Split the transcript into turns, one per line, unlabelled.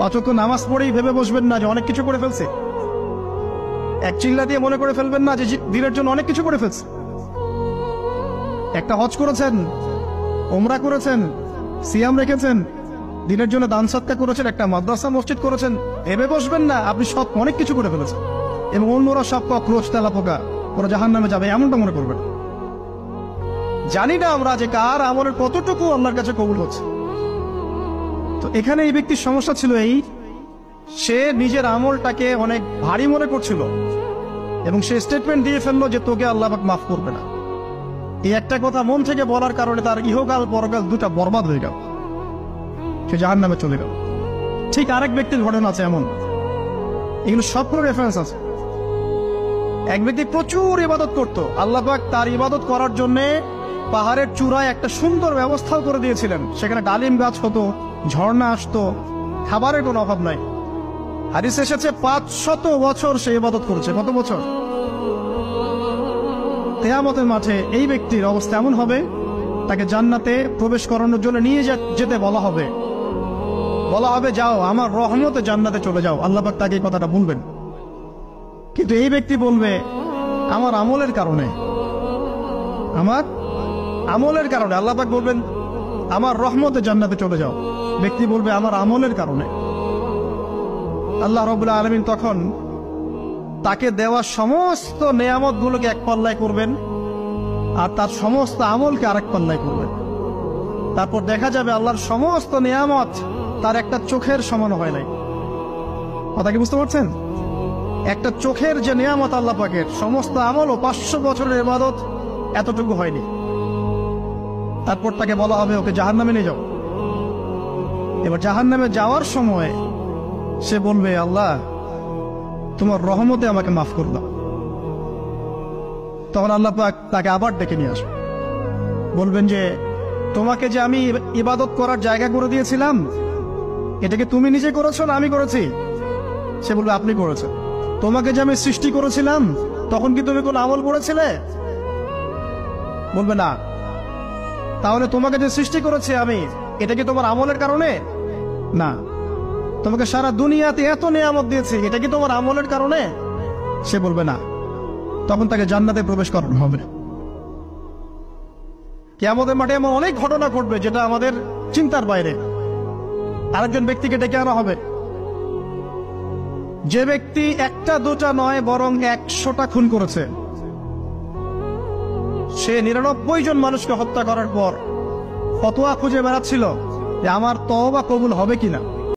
অচক্ষ নামাজ পড়েই ভেবে বসবেন না যে অনেক কিছু করে ফেলছে। এক চিল্লা দিয়ে মনে করে ফেলবেন না যে দিনের জন্য অনেক কিছু করে ফেলছে। একটা হজ করেছেন, ওমরা করেছেন, সিয়াম রেখেছেন, দিনের জন্য দান সৎকার করেছেন, একটা মাদ্রাসা মসজিদ করেছেন, ভেবে বসবেন না আপনি সব অনেক কিছু করে ফেলেছেন এবং অন্যরা সব কক্রোচ তেলা পোকা, ওরা জাহান্নামে যাবে এমনটা মনে করবেন। জানি না আমরা যে কার আমলের কতটুকু আল্লাহর কাছে কবুল হচ্ছে। তো এখানে এই ব্যক্তির সমস্যা ছিল এই, সে নিজের আমলটাকে অনেক ভারী মনে করছিল এবং সে স্টেটমেন্ট দিয়ে ফেললো যে তোকে আল্লাহ পাক মাফ করবে না। এই একটা কথা মন থেকে বলার কারণে তার ইহকাল পরকাল দুটা বরবাদ হয়ে গেল, সে জাহান্নামে চলে গেল। ঠিক আরেক ব্যক্তির ঘটনা আছে এমন, এগুলো সবগুলো রেফারেন্স আছে। এক ব্যক্তি প্রচুর ইবাদত করত, আল্লাহ পাক তার ইবাদত করার জন্য পাহাড়ের চূড়ায় একটা সুন্দর ব্যবস্থাও করে দিয়েছিলেন। সেখানে ডালিম গাছ হতো, ঝর্ণা আসতো, খাবারের কোনো অভাব নাই। হাদিস এসেছে 500 বছর সে ইবাদত করেছে। কত বছর? কিয়ামতের মাঠে এই ব্যক্তির অবস্থা এমন হবে, তাকে জান্নাতে প্রবেশ করানোর জন্য নিয়ে যেতে বলা হবে যাও আমার রহমতে জান্নাতে চলে যাও। আল্লাহ পাক তাকে এই কথাটা বলবেন, কিন্তু এই ব্যক্তি বলবে আমার আমলের কারণে আল্লাহ পাক বলবেন আমার রহমতে জান্নাতে চলে যাও। ব্যক্তি বলবে আমার আমলের কারণে। আল্লাহ রাব্বুল আলামিন তখন তাকে দেওয়া সমস্ত নেয়ামত গুলোকে এক পাল্লায় করবেন আর তার সমস্ত আমলকে আরেক পাল্লায় করবেন। তারপর দেখা যাবে আল্লাহর সমস্ত নেয়ামত তার একটা চোখের সমান হয় নাই। কথা কি বুঝতে পারছেন? একটা চোখের যে নেয়ামত আল্লাহ পাকের, সমস্ত আমল ও 500 বছরের ইবাদত এতটুকু হয়নি। তারপর তাকে বলা হবে ওকে জাহান্নামে নিয়ে যাও। এবার জাহান্নামে যাওয়ার সময় সে বলবে আল্লাহ তোমার রহমতে আমাকে মাফ করে দাও। তখন আল্লাহ পাক তাকে আবার ডেকে নিয়ে আসবে, বলবেন যে তোমাকে যে আমি ইবাদত করার জায়গা করে দিয়েছিলাম, এটাকে তুমি নিজে করেছো না আমি করেছি? সে বলবে আপনি করেছেন। তোমাকে যে আমি সৃষ্টি করেছিলাম তখন কি তুমি কোন আমল করেছিলে? বলবে না। তাহলে তোমাকে যে সৃষ্টি করেছি আমি, এটা কি তোমার আমলের কারণে? না। তোমাকে সারা দুনিয়াতে এত নিয়ামত দিয়েছি, এটা কি তোমার আমলের কারণে? সে বলবে না। তখন তাকে জান্নাতে প্রবেশ করানো হবে। কিয়ামতের মাঠে এমন অনেক ঘটনা ঘটবে যেটা আমাদের চিন্তার বাইরে। আরেকজন ব্যক্তিকে ডেকে আনা হবে, যে ব্যক্তি একটা দুটা নয় বরং 100টা খুন করেছে। সে 99 জন মানুষকে হত্যা করার পর ফতোয়া খুঁজে বেড়াচ্ছিল যে আমার তওবা কবুল হবে কিনা।